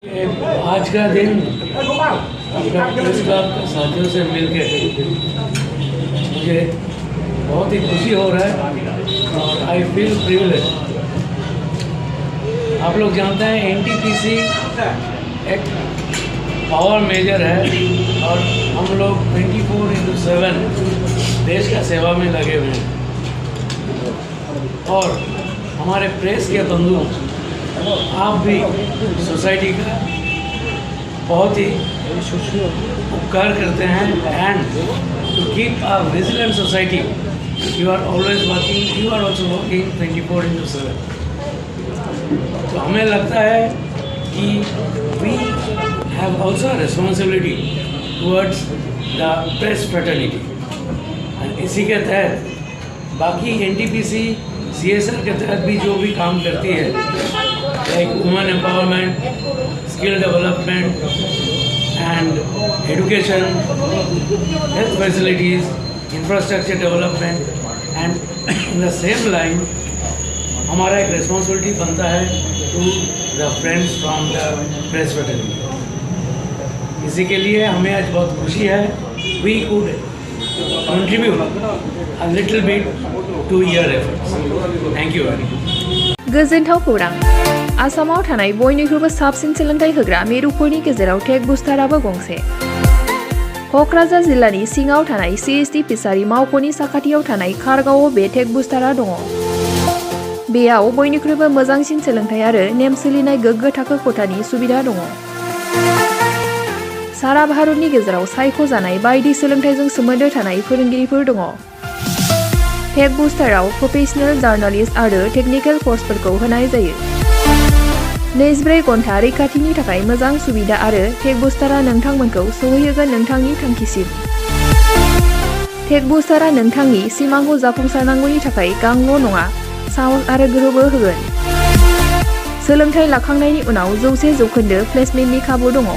आज का दिन अपना प्रेस क्लब के साथियों से मिलके मुझे बहुत ही खुशी हो रहा है और आई फील प्रिविलेज। आप लोग जानते हैं एनटीपीसी एक पावर मेजर है और हम लोग 24/7 देश का सेवा में लगे हुए हैं और हमारे प्रेस के बंधु आप भी सोसाइटी का बहुत ही उपकार करते हैं and to keep a vigilant society you are always working, you are also working 24/7। तो हमें लगता है कि we have also responsibility towards the press fraternity and इसी के तहत बाकी एनटीपीसी CSR के तहत भी जो भी काम करती है like women empowerment, skill development and education, health facilities, infrastructure development and in the same line हमारा एक रिस्पॉन्सिबिलिटी बनता है to the friends from the press fraternity. इसी के लिए हमें आज बहुत खुशी है we could contribute a little bit to your efforts. Thank you very much. गोजोनथाव खौरां। आसामाव थानाय बयनिख्रुइबो साबसिन सोलोंथाइ होग्रा मिरुफोरनि गेजेराव टेक बुस्टाराबो गंसे। कक्राझार जिल्लानि सिङाव थानाय CST फिसारि मावख'नि साखाथियाव थानाय खारगावआव बे टेक बुस्टारा दङ। बेयाव बयनिख्रुइबो मोजांसिन सोलोंथाइ आरो नेम सोलिनाय गोग्गो थाखो खथानि सुबिदा दङ। सारा भारतनि गेजेराव सायख'जानाय बायदि सोलोंथाइजों सोमोन्दो थानाय फोरोंगिरिफोर दङ। टेक बुस्टाराव प्रोफेशनेल जार्नालिस्ट आरो टेकनिकेल कर्सफोरखौ होनाय जायो। 24 घन्टा रैखाथिनि थाखाय मोजां सुबिदा आरो टेक बुस्टारा नोंथांमोनखौ सौहैहोगोन नोंथांनि थांखिसिम। टेक बुस्टारा नोंथांनि सिमांखौ जाफुंसारनांगौनि थाखाय गांल' नङा, साहस आरो गोहोबो होगोन। सोलोंथाइ लाखांनायनि उनाव 100% प्लेसमेन्टनि खाबु दङ।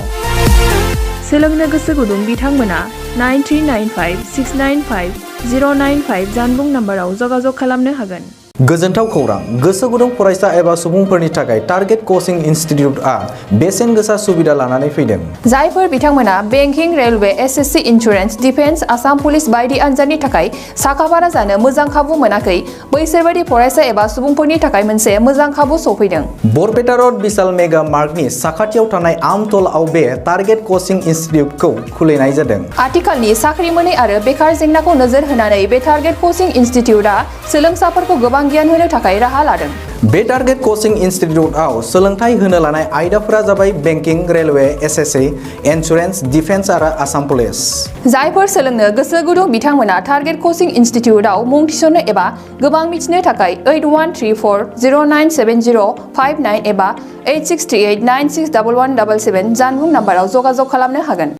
सोलोंनो गोसो गुदुं बिथांमोना 9395695095 जानबुं नाम्बाराव जगाजग खालामनो हागोन। गोजोनथाव खौरां। गोसो गुदुं फरायसा एबा सुबुंफोरनि थाखाय टारगेट कोचिं इनस्टिट्यूटआ बेसेन गोसा सुबिदा लानानै फैदों। जायफोर बिथांमोना banking, railway, SSC, insurance, defence, Assam police बायदि आनजादनि थाखाय साखाफारा जानो मोजां खाबु मोनाखै, बैसोरबायदि फरायसा एबा सुबुंफोरनि थाखाय मोनसे मोजां खाबु सौफैदों। बरपेटा रोड विशाल मेगा मार्टनि साखाथियाव थानाय आमतलाव बे टारगेट कोचिं इनस्टिट्यूटखौ खुलिनाय जादों। आथिखालनि साख्रि मोनै आरो बेकार जेंनाखौ नोजोर होनानै बे टारगेट कोचिं इनस्टिट्यूटआ सोलोंसाफोरखौ गोबां गियान होनो थाखाय राहा लादों। बे टारगेट कोचिं इनस्टिट्यूटआव सोलोंथाइ होनो लानाय आयदाफोरा जाबाय banking, railway, SSC, insurance, defence आरो आसाम पुलिस। जायफोर सोलोंनो गोसो गुदुं बिथांमोना टारगेट कोचिं इनस्टिट्यूटआव मुं थिसननो एबा गोबां मिथिनो थाखाय 8134097059 एबा 8638961177 जानबुं नाम्बाराव जगाजग खालामनो हागोन।